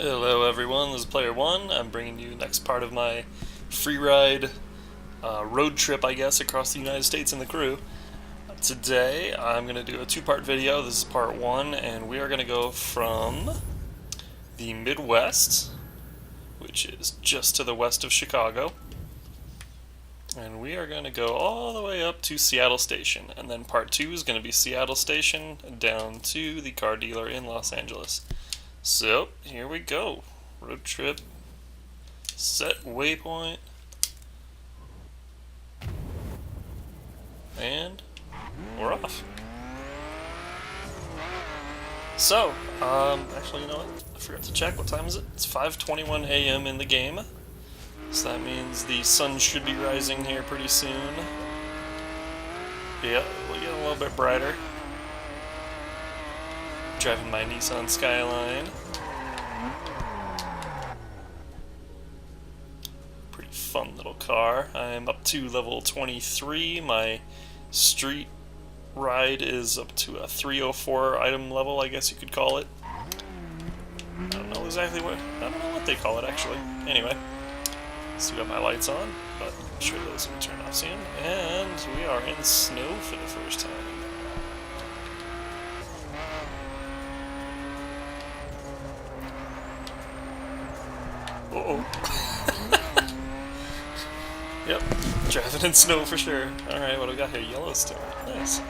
Hello everyone, this is Player One. I'm bringing you the next part of my Freeride road trip, I guess, across the United States and the crew. Today I'm going to do a two-part video. This is part one, and we are going to go from the Midwest, which is just to the west of Chicago, and we are going to go all the way up to Seattle Station, and then part two is going to be Seattle Station down to the car dealer in Los Angeles. So, here we go. Road trip. Set waypoint. And we're off. So, actually, you know what? I forgot to check. What time is it? It's 5:21 a.m. in the game. So that means the sun should be rising here pretty soon. Yeah, we'll get a little bit brighter. Driving my Nissan Skyline. Pretty fun little car. I'm up to level 23. My street ride is up to a 304 item level, I guess you could call it. I don't know what they call it actually. Anyway, still got my lights on, but I'm sure those will turn off soon. And we are in snow for the first time. Uh-oh. Yep, driving in snow for sure. Alright, what do we got here? Yellowstone. Nice.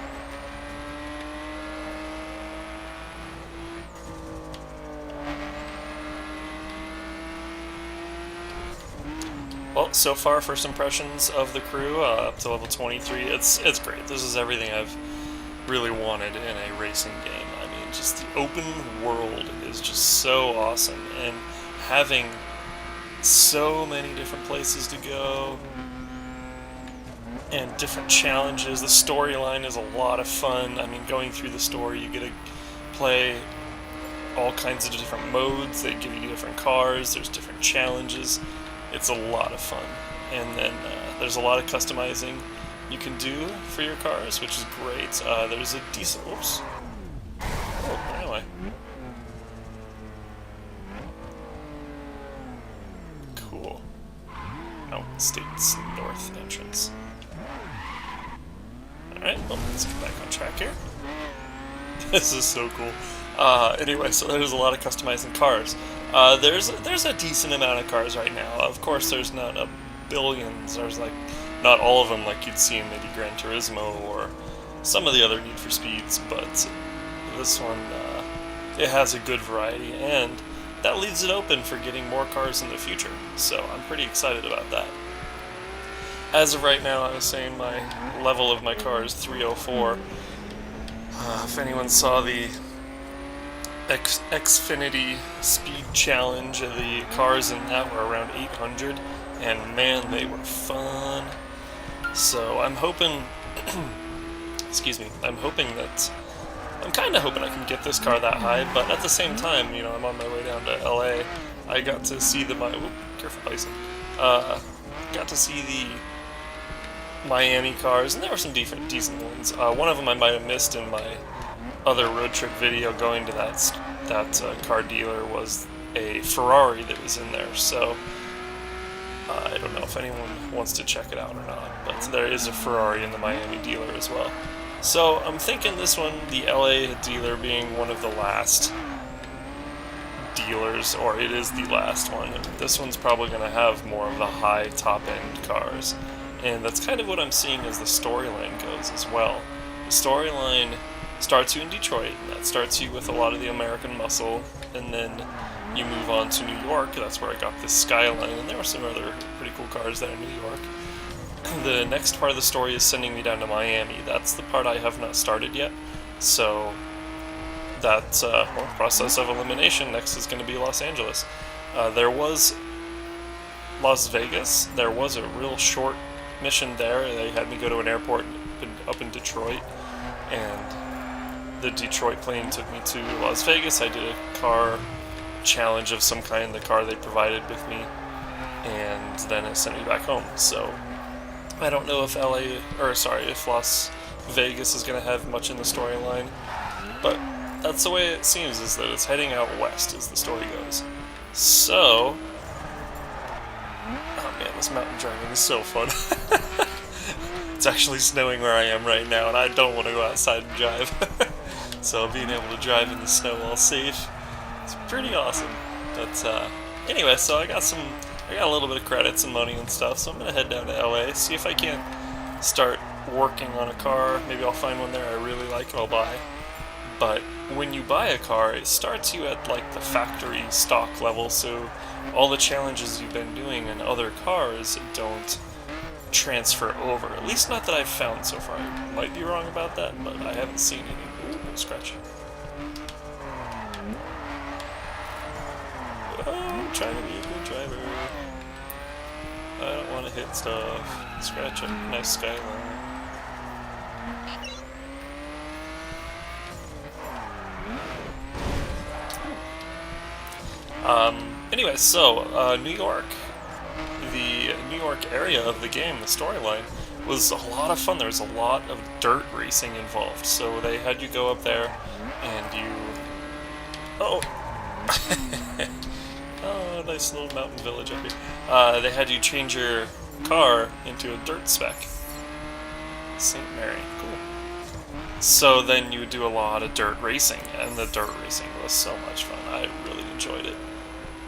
Well, so far, first impressions of the crew, up to level 23, it's great. This is everything I've really wanted in a racing game. I mean, just the open world is just so awesome, and having so many different places to go and different challenges. The storyline is a lot of fun. I mean, going through the story, you get to play all kinds of different modes. They give you different cars, there's different challenges. It's a lot of fun. And then there's a lot of customizing you can do for your cars, which is great. There's a decent... Whoops. Oh, anyway. Cool. No, States North entrance. Alright, well, let's get back on track here. This is so cool. Anyway, so there's a lot of customizing cars. There's a decent amount of cars right now. Of course, there's not a billions. There's like not all of them like you'd see in maybe Gran Turismo or some of the other Need for Speeds, but this one it has a good variety, and that leaves it open for getting more cars in the future. So I'm pretty excited about that. As of right now, I was saying my level of my car is 304. If anyone saw the Xfinity Speed Challenge, the cars in that were around 800, and man, they were fun. So I'm hoping, excuse me, I'm kind of hoping I can get this car that high, but at the same time, you know, I'm on my way down to LA. I got to see careful bison. Got to see the Miami cars, and there were some decent ones. One of them I might have missed in my other road trip video going to that car dealer was a Ferrari that was in there, so I don't know if anyone wants to check it out or not, but there is a Ferrari in the Miami dealer as well. So I'm thinking this one, the LA dealer being one of the last dealers, or it is the last one, this one's probably going to have more of the high top-end cars. And that's kind of what I'm seeing as the storyline goes as well. The storyline starts you in Detroit, and that starts you with a lot of the American muscle, and then you move on to New York. That's where I got this Skyline, and there were some other pretty cool cars there in New York. The next part of the story is sending me down to Miami. That's the part I have not started yet, so that process of elimination next is going to be Los Angeles. There was Las Vegas. There was a real short mission there. They had me go to an airport up in Detroit, and the Detroit plane took me to Las Vegas. I did a car challenge of some kind, the car they provided with me, and then it sent me back home. So I don't know if if Las Vegas is going to have much in the storyline, but that's the way it seems, is that it's heading out west as the story goes. So, oh man, this mountain driving is so fun. It's actually snowing where I am right now, and I don't want to go outside and drive. So being able to drive in the snow all safe, it's pretty awesome. But anyway, so I got a little bit of credits and money and stuff, so I'm gonna head down to LA, see if I can't start working on a car. Maybe I'll find one there I really like and I'll buy. But when you buy a car, it starts you at like the factory stock level, so all the challenges you've been doing in other cars don't transfer over. At least not that I've found so far. I might be wrong about that, but I haven't seen any. Ooh, scratch. Oh, I'm trying to be a good driver. I don't want to hit stuff. Scratch a nice Skyline. Anyway, so, New York. The New York area of the game, the storyline, was a lot of fun. There was a lot of dirt racing involved. So they had you go up there, and you... Oh! Oh, nice little mountain village up here. They had you change your car into a dirt spec. St. Mary, cool. So then you would do a lot of dirt racing, and the dirt racing was so much fun. I really enjoyed it.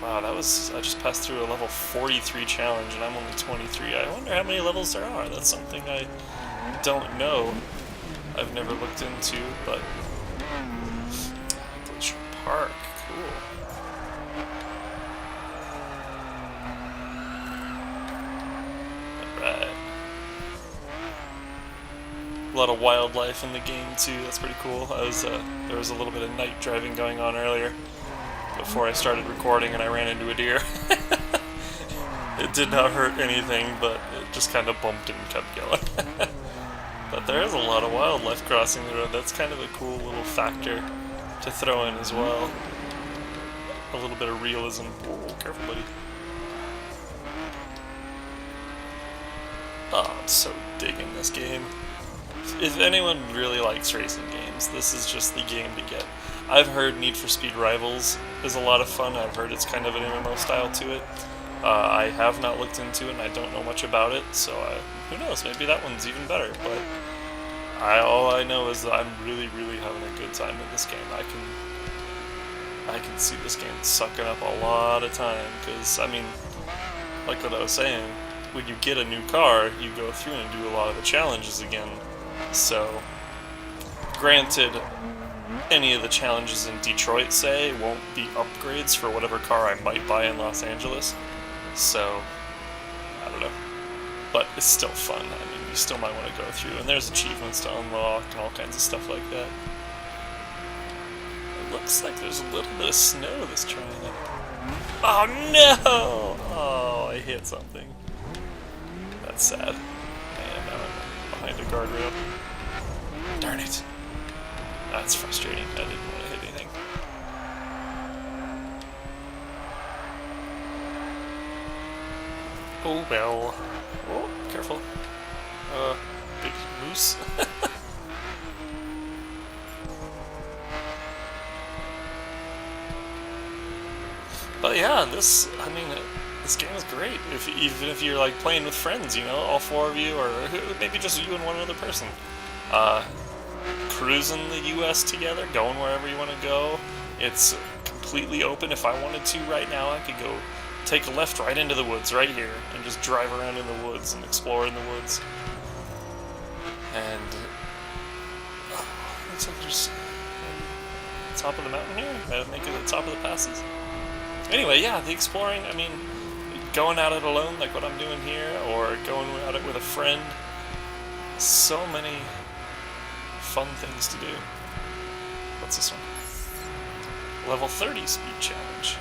Wow, I just passed through a level 43 challenge, and I'm only 23. I wonder how many levels there are. That's something I don't know. I've never looked into, but... Glacier Park, cool. Alright. A lot of wildlife in the game, too. That's pretty cool. There was a little bit of night driving going on earlier, before I started recording, and I ran into a deer. It did not hurt anything, but it just kind of bumped and kept going. But there is a lot of wildlife crossing the road. That's kind of a cool little factor to throw in as well. A little bit of realism. Whoa, careful, buddy. Oh, I'm so digging this game. If anyone really likes racing games, this is just the game to get. I've heard Need for Speed Rivals is a lot of fun. I've heard it's kind of an MMO style to it. I have not looked into it, and I don't know much about it, so who knows, maybe that one's even better. But all I know is that I'm really, really having a good time with this game. I can see this game sucking up a lot of time, because, I mean, like what I was saying, when you get a new car, you go through and do a lot of the challenges again. So, granted, any of the challenges in Detroit, say, won't be upgrades for whatever car I might buy in Los Angeles. So, I don't know. But it's still fun. I mean, you still might want to go through. And there's achievements to unlock and all kinds of stuff like that. It looks like there's a little bit of snow this trying to... Oh no! Oh, I hit something. That's sad. And now I'm behind a guardrail. Darn it. That's frustrating. I didn't want to hit anything. Oh well. Oh, careful. Big moose. But yeah, this game is great. Even if you're like playing with friends, you know, all four of you, or maybe just you and one other person. Cruising the U.S. together, going wherever you want to go. It's completely open. If I wanted to right now, I could go take a left right into the woods right here and just drive around in the woods and explore in the woods. And looks like there's top of the mountain here. Gotta make it to the top of the passes. Anyway, yeah, the exploring, I mean, going at it alone like what I'm doing here, or going at it with a friend. So many fun things to do. What's this one? Level 30 speed challenge.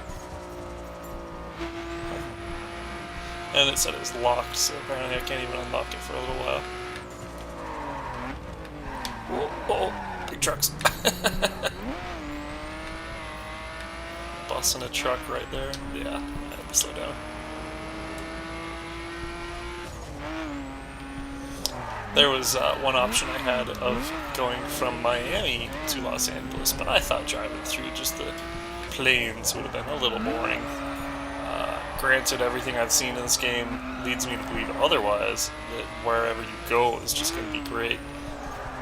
And it said it was locked, so apparently I can't even unlock it for a little while. Whoa, oh, big trucks. Busting a truck right there. Yeah, I had to slow down. There was one option I had of going from Miami to Los Angeles, but I thought driving through just the plains would have been a little boring. Granted, everything I've seen in this game leads me to believe otherwise, that wherever you go is just going to be great.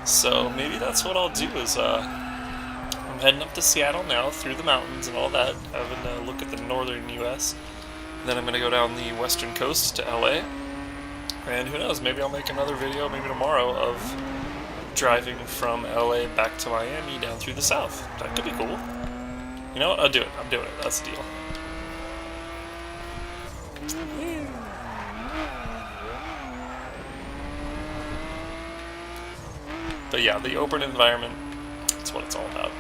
So maybe that's what I'll do is, I'm heading up to Seattle now, through the mountains and all that, having a look at the northern US. Then I'm going to go down the western coast to LA. And who knows, maybe I'll make another video, maybe tomorrow, of driving from LA back to Miami down through the south. That could be cool. You know what? I'll do it. I'm doing it. That's the deal. But yeah, the open environment, that's what it's all about.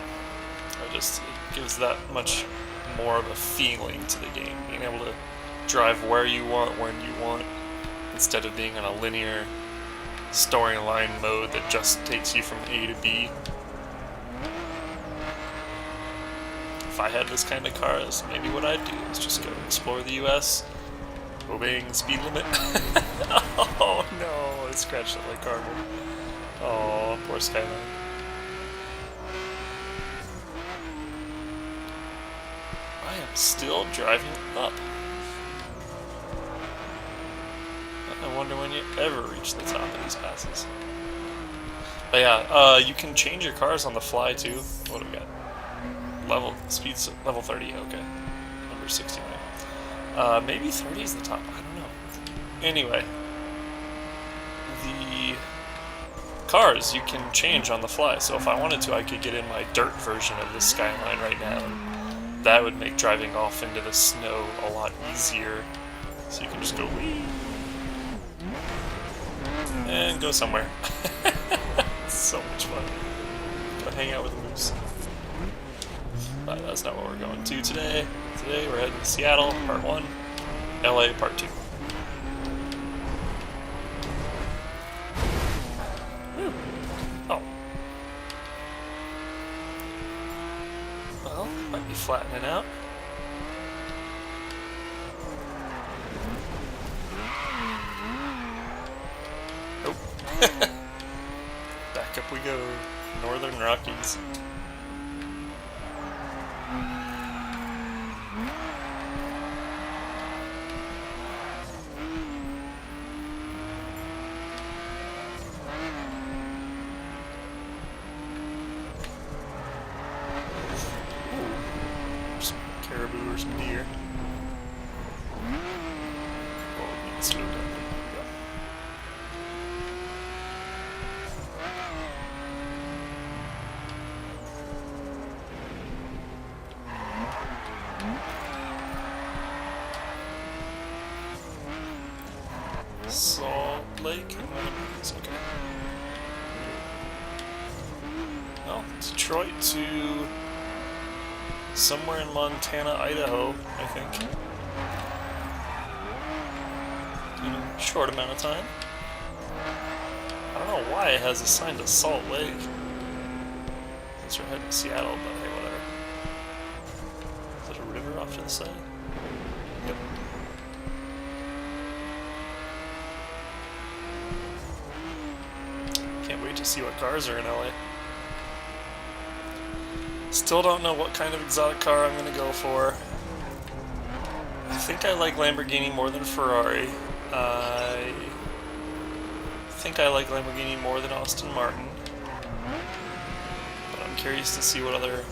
It gives that much more of a feeling to the game. Being able to drive where you want, when you want, instead of being in a linear storyline mode that just takes you from A to B. If I had this kind of car, that's maybe what I'd do, is just go explore the US, obeying the speed limit. Oh no, I scratched up my car. Oh, poor Skyline. I am still driving up. I wonder when you ever reach the top of these passes. But yeah, you can change your cars on the fly too. What do we got? Speed's level 30, okay. Number 69. Maybe 30 is the top, I don't know. Anyway. The cars you can change on the fly, so if I wanted to, I could get in my dirt version of the Skyline right now. That would make driving off into the snow a lot easier. So you can just go wee and go somewhere. It's so much fun. Go hang out with the moose. But that's not what we're going to today. Today we're heading to Seattle, part 1, LA, part 2. Whew. Oh. Well, might be flattening out. Nope. Back up we go. Northern Rockies. Caribou or some deer. Oh, we need to slow down. There we go. Salt Lake? Okay. Well, Detroit to somewhere in Montana, Idaho, I think. In a short amount of time. I don't know why it has assigned to Salt Lake. Since we're heading to Seattle, but hey, whatever. Is that a river off to the side? Yep. Can't wait to see what cars are in LA. Still don't know what kind of exotic car I'm going to go for. I think I like Lamborghini more than Ferrari. I think I like Lamborghini more than Aston Martin. But I'm curious to see what other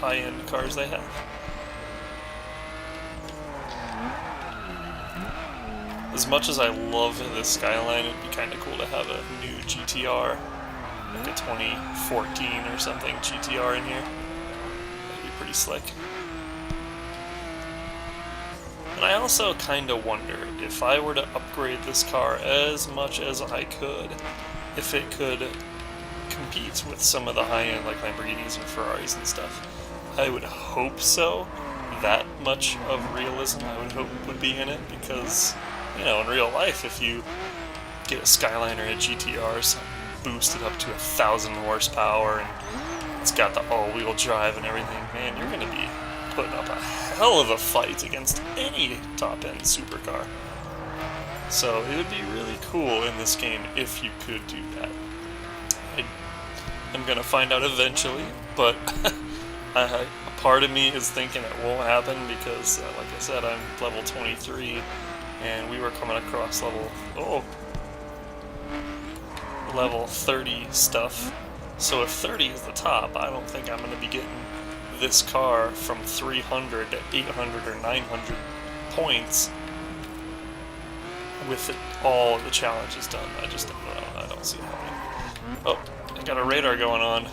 high-end cars they have. As much as I love the Skyline, it'd be kind of cool to have a new GTR. Like a 2014 or something GTR in here. That'd be pretty slick. And I also kind of wonder if I were to upgrade this car as much as I could, if it could compete with some of the high-end like Lamborghinis and Ferraris and stuff. I would hope so. That much of realism I would hope would be in it, because, you know, in real life, if you get a Skyline or a GTR or something boosted up to 1,000 horsepower and it's got the all-wheel drive and everything, man, you're going to be putting up a hell of a fight against any top-end supercar. So it would be really cool in this game if you could do that. I'm going to find out eventually, but part of me is thinking it won't happen because, like I said, I'm level 23, and we were coming across level 30 stuff. So if 30 is the top, I don't think I'm going to be getting this car from 300 to 800 or 900 points with all of the challenges done. I just don't know. I don't see it happening. Oh, I got a radar going on.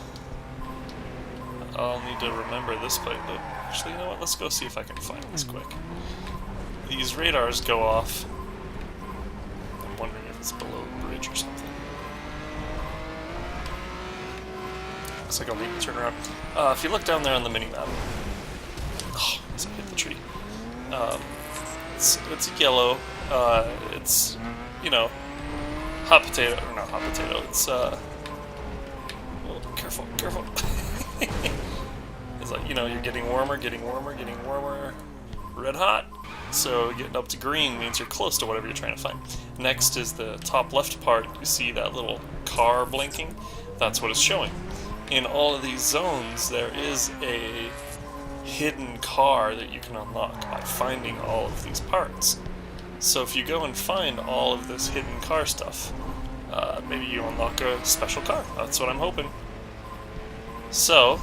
I'll need to remember this place, but actually, you know what? Let's go see if I can find this quick. These radars go off. I'm wondering if it's below the bridge or something. Looks like I'll need to turn around. If you look down there on the mini-map... Oh, as I hit the tree. It's yellow. It's, you know, hot potato. Or not hot potato. It's, oh, careful, careful. It's like, you know, you're getting warmer, getting warmer, getting warmer. Red hot. So getting up to green means you're close to whatever you're trying to find. Next is the top left part. You see that little car blinking? That's what it's showing. In all of these zones, there is a hidden car that you can unlock by finding all of these parts. So if you go and find all of this hidden car stuff, maybe you unlock a special car. That's what I'm hoping. So,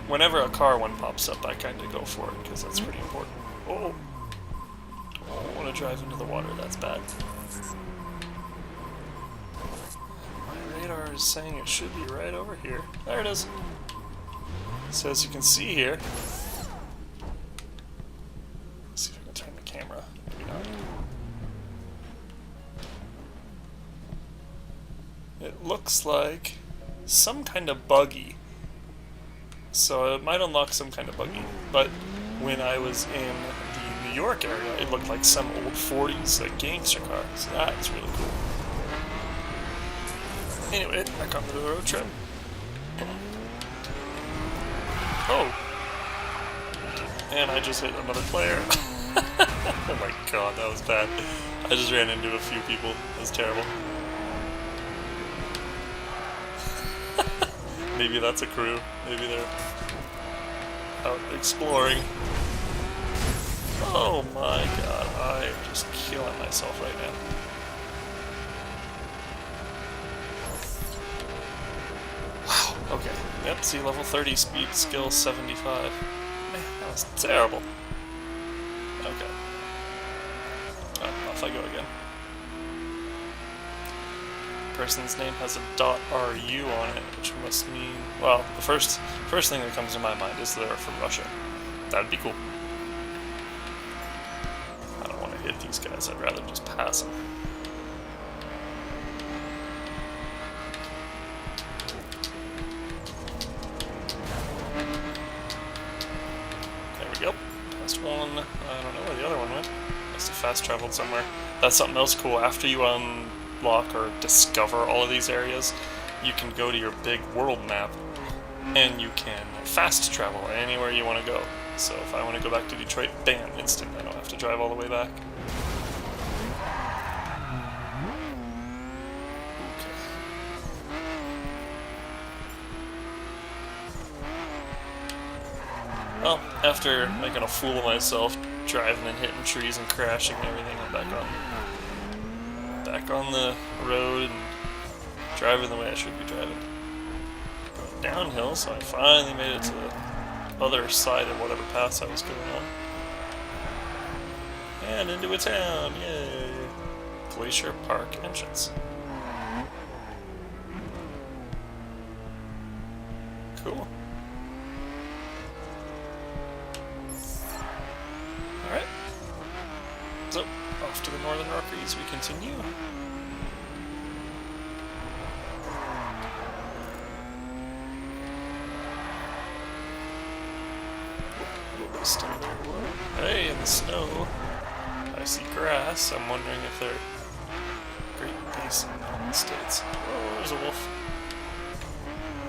whenever a car one pops up, I kind of go for it, because that's pretty important. Oh! I don't want to drive into the water, that's bad. My radar is saying it should be right over here. There it is. So as you can see here... Let's see if I can turn the camera. Maybe not. It looks like some kind of buggy. So it might unlock some kind of buggy. But when I was in the New York area, it looked like some old 40s like gangster car. So that's really cool. Anyway, back onto the road trip. Oh! And I just hit another player. Oh my god, that was bad. I just ran into a few people. That was terrible. Maybe that's a crew. Maybe they're out exploring. Oh my god, I am just killing myself right now. Wow, okay. Yep, see, level 30, speed, skill 75. Man, that was terrible. Okay. Oh, off I go again. Person's name has a .ru on it, which must mean, well, the first thing that comes to my mind is they're from Russia. That'd be cool. I don't want to hit these guys, I'd rather just pass them. There we go. Last one. I don't know where the other one went. Must have fast traveled somewhere. That's something else cool. After you unlock or discover all of these areas, you can go to your big world map and you can fast travel anywhere you want to go. So if I want to go back to Detroit, bam, instant. I don't have to drive all the way back. Okay. Well, after making a fool of myself, driving and hitting trees and crashing and everything, I'm back on the road and driving the way I should be driving. Going downhill, so I finally made it to the other side of whatever pass I was going on. And into a town, yay! Glacier Park entrance. Cool. Alright. So, off to the Northern Rockies we continue. Hey, in the snow, I see grass. I'm wondering if they're Great Basin states. Oh, there's a wolf.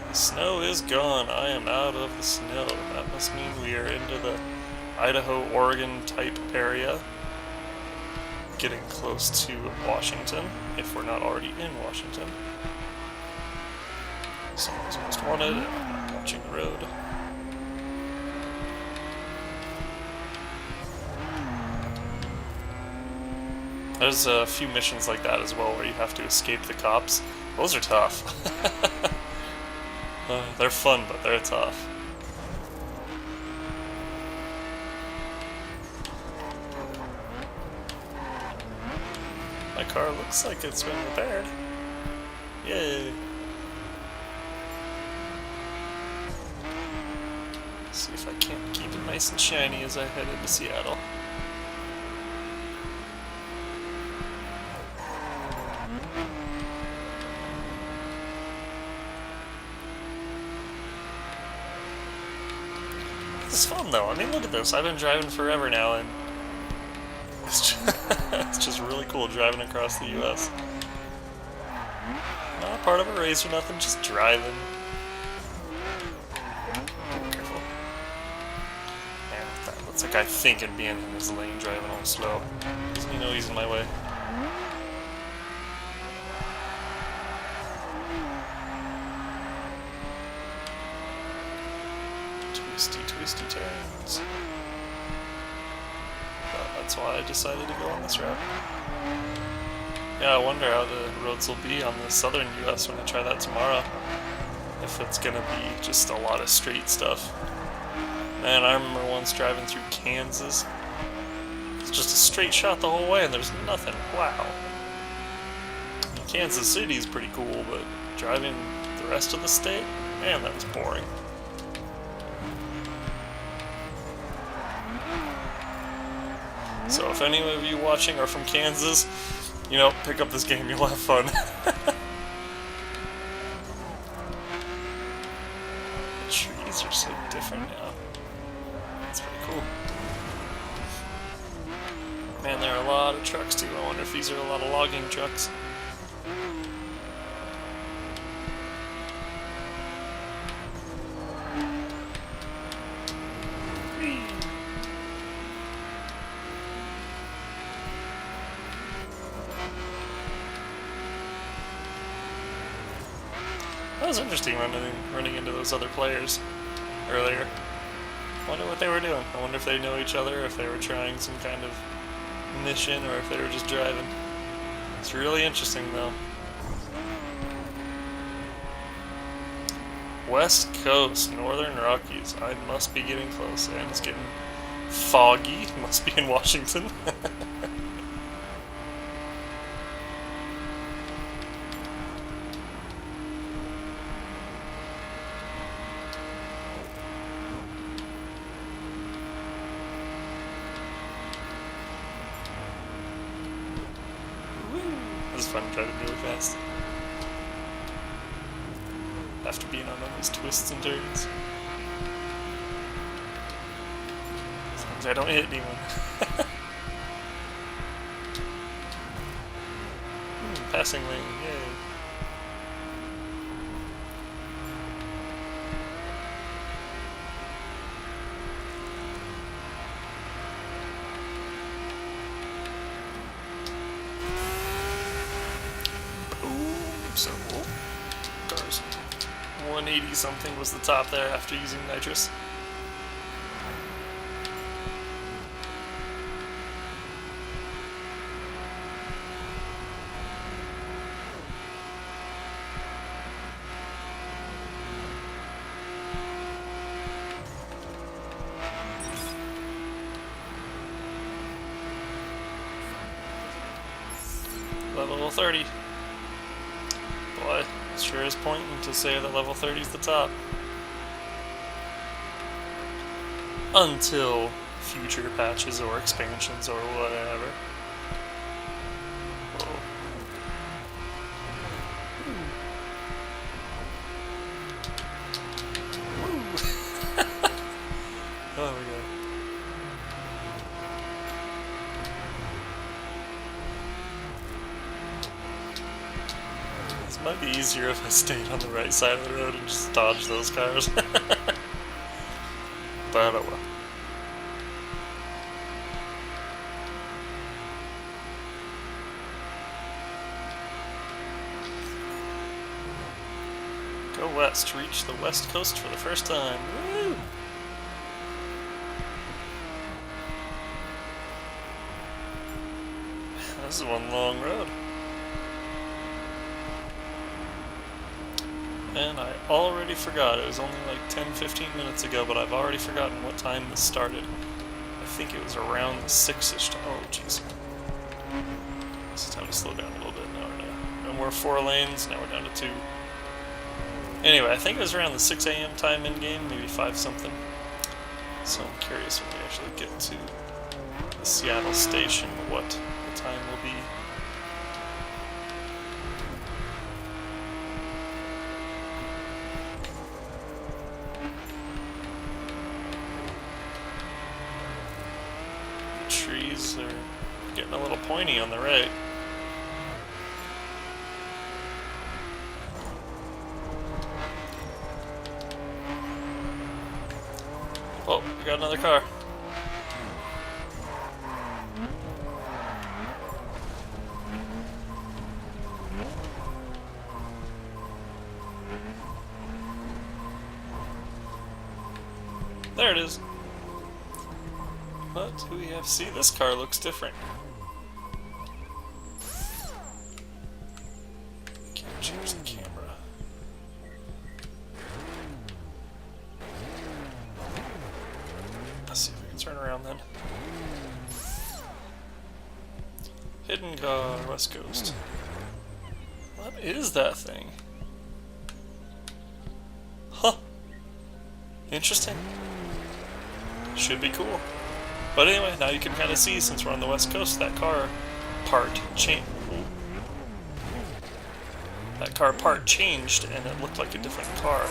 The snow is gone. I am out of the snow. That must mean we are into the Idaho, Oregon type area. Getting close to Washington, if we're not already in Washington. Someone's most wanted. I'm not watching the road. There's a few missions like that as well where you have to escape the cops. Those are tough. They're fun, but they're tough. My car looks like it's been repaired. Yay! See if I can't keep it nice and shiny as I head into Seattle. It's fun though. I mean, look at this. I've been driving forever now, and it's just really cool driving across the U.S. Not part of a race or nothing, just driving. Careful. Man, that looks like I think and being in his lane driving all slow. Doesn't he know he's in my way? Twisty turns. But that's why I decided to go on this route. Yeah, I wonder how the roads will be on the southern US when I try that tomorrow. If it's gonna be just a lot of straight stuff. Man, I remember once driving through Kansas. It's just a straight shot the whole way and there's nothing. Wow. Kansas City's pretty cool, but driving the rest of the state? Man, that was boring. So if any of you watching are from Kansas, you know, pick up this game, you'll have fun. The trees are so different now. That's pretty cool. Man, there are a lot of trucks too. I wonder if these are a lot of logging trucks. That was interesting running into those other players earlier. I wonder what they were doing. I wonder if they know each other, if they were trying some kind of mission, or if they were just driving. It's really interesting, though. West Coast, Northern Rockies. I must be getting close, and it's getting foggy. Must be in Washington. It's fun driving really fast. After being on all these twists and turns. As long as I don't hit anyone. Passing lane, yay. So, cars 180 something was the top there after using nitrous. Level 30. Boy, it sure is pointing to say that level 30 is the top. Until future patches or expansions or whatever. Whoa. Woo. Oh my god. Might be easier if I stayed on the right side of the road and just dodged those cars. But oh well. Go west, reach the west coast for the first time. Woo! This is one long road. And I already forgot. It was only like 10-15 minutes ago, but I've already forgotten what time this started. I think it was around the 6-ish time. Oh, jeez. It's time to slow down a little bit. Now we're no more 4 lanes. Now we're down to 2. Anyway, I think it was around the 6 a.m. time in game, maybe 5 something. So I'm curious when we actually get to the Seattle station, what the time will be. The trees are getting a little pointy on the right. Oh, we got another car. There it is. What do we have? See, this car looks different. Can't change the camera. Let's see if we can turn around then. Hidden car, West Coast. What is that thing? Huh. Interesting. Should be cool. But anyway, now you can kind of see, since we're on the West Coast, that car part changed. That car part changed, and it looked like a different car.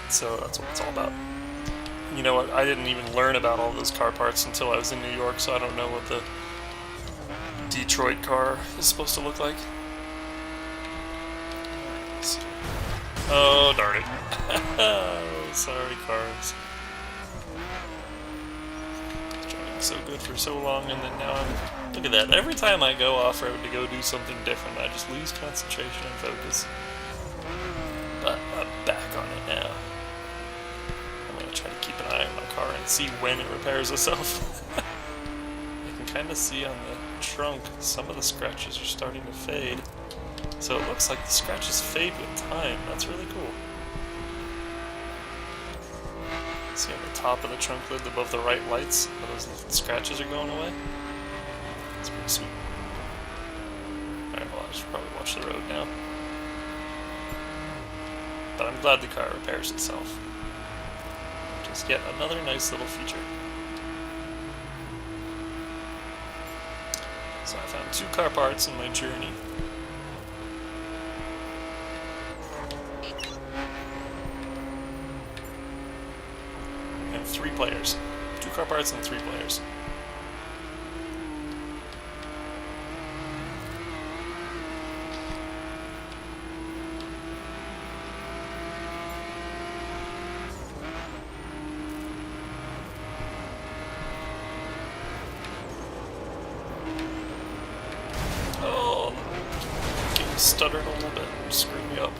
So that's what it's all about. You know what? I didn't even learn about all those car parts until I was in New York, so I don't know what the Detroit car is supposed to look like. Oh, darn it. Oh, sorry, cars. Driving so good for so long, and then now I'm... Look at that. Every time I go off-road to go do something different, I just lose concentration and focus. But I'm back on it now. I'm going to try to keep an eye on my car and see when it repairs itself. I can kind of see on the trunk some of the scratches are starting to fade. So it looks like the scratches fade with time. That's really cool. See on the top of the trunk lid above the right lights, those scratches are going away. That's pretty sweet. Alright, well I should probably watch the road now. But I'm glad the car repairs itself. Just yet another nice little feature. So I found 2 car parts in my journey. And 3 players. 2 car parts and 3 players. Oh, getting stuttered a little bit, screwed me up.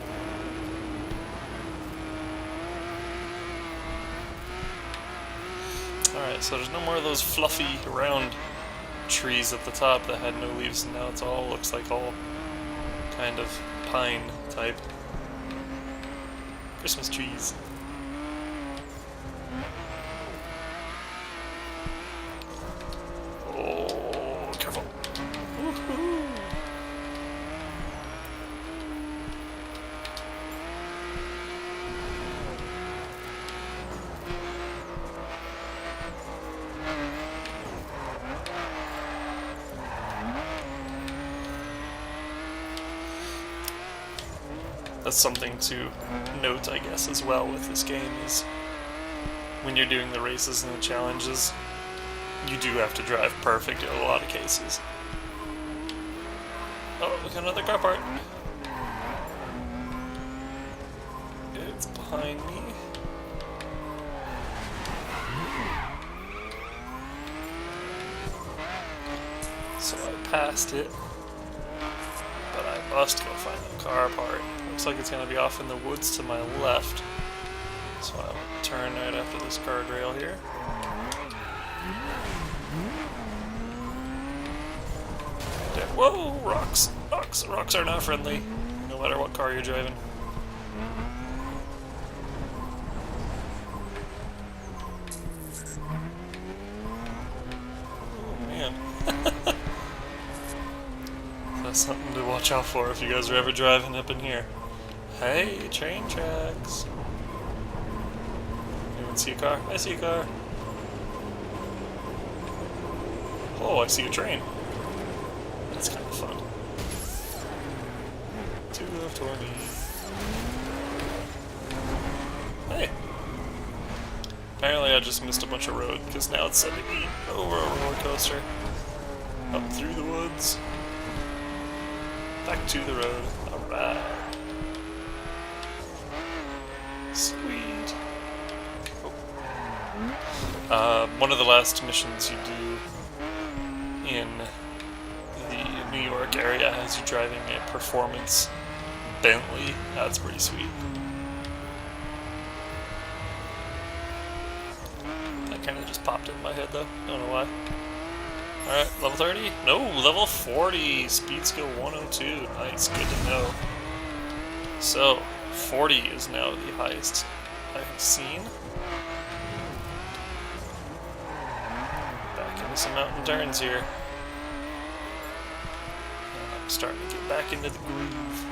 Alright, so there's no more of those fluffy, round trees at the top that had no leaves, and now it's all, looks like all kind of pine type Christmas trees. Oh, careful. Woohoo! That's something to note, I guess, as well with this game, is when you're doing the races and the challenges, you do have to drive perfect in a lot of cases. Oh, we got another car part. It's behind me. So I passed it, but I must go find the car part. Looks like it's going to be off in the woods to my left, so I'll turn right after this guardrail here. Whoa, rocks. Rocks are not friendly, no matter what car you're driving. Oh man. That's something to watch out for if you guys are ever driving up in here. Hey, train tracks. Anyone see a car? I see a car. Oh, I see a train. That's kind of fun. Two of 20. Hey. Apparently I just missed a bunch of road, because now it's sending me over a roller coaster. Up through the woods. Back to the road. Alright. Sweet. Oh. One of the last missions you do in the New York area has you driving a performance Bentley. That's pretty sweet. That kind of just popped in my head though. Don't know why. Alright, level 30? No, level 40! Speed skill 102. Nice, good to know. So, 40 is now the highest I've seen. Back into some mountain turns here. And I'm starting to get back into the groove.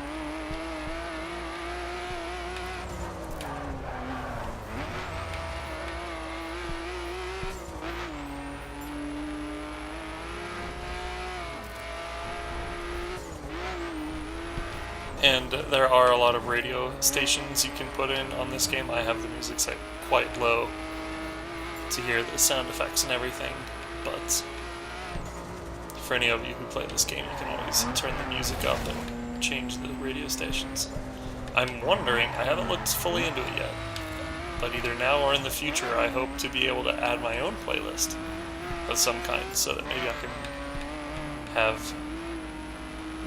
And there are a lot of radio stations you can put in on this game. I have the music set quite low to hear the sound effects and everything, but for any of you who play this game, you can always turn the music up and change the radio stations. I'm wondering, I haven't looked fully into it yet, but either now or in the future I hope to be able to add my own playlist of some kind, so that maybe I can have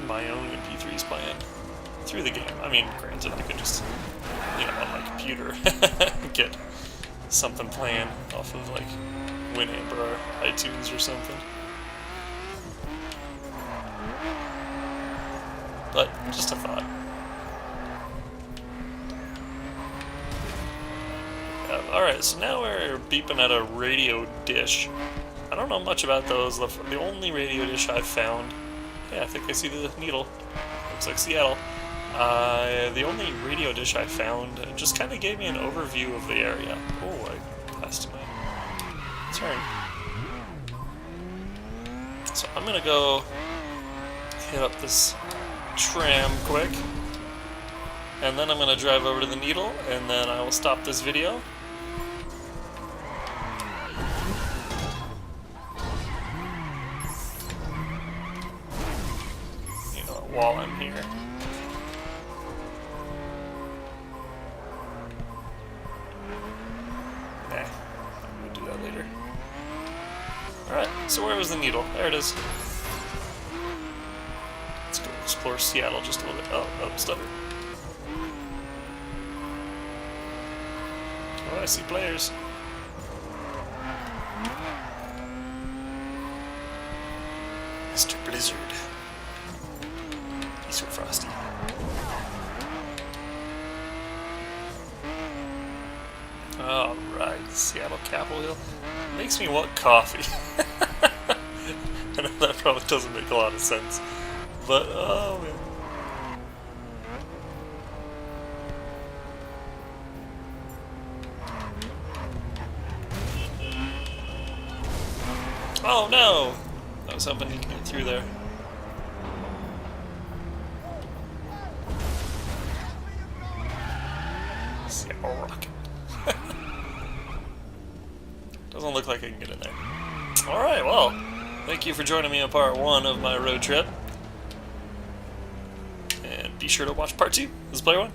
my own MP3s playing through the game. I mean, granted, I could just, you know, on my computer, get something playing off of, like, Winamp or iTunes or something. But, just a thought. Alright, so now we're beeping at a radio dish. I don't know much about those. The only radio dish I've found... Yeah, I think I see the needle. Looks like Seattle. The only radio dish I found just kind of gave me an overview of the area. Oh, I passed my turn. So I'm gonna go hit up this tram quick, and then I'm gonna drive over to the needle, and then I will stop this video. You know, while I'm here. Alright, so where was the needle? There it is. Let's go explore Seattle just a little bit. Oh, stutter. Oh, I see players. Mr. Blizzard. He's so frosty. Alright, Seattle Capitol Hill. Makes me want coffee. I know that probably doesn't make a lot of sense, but oh man. Oh no! I was hoping you could get through there. Seattle rocket. Doesn't look like I can get in there. Alright, well, thank you for joining me on part 1 of my road trip. And be sure to watch part 2. This is Player 1.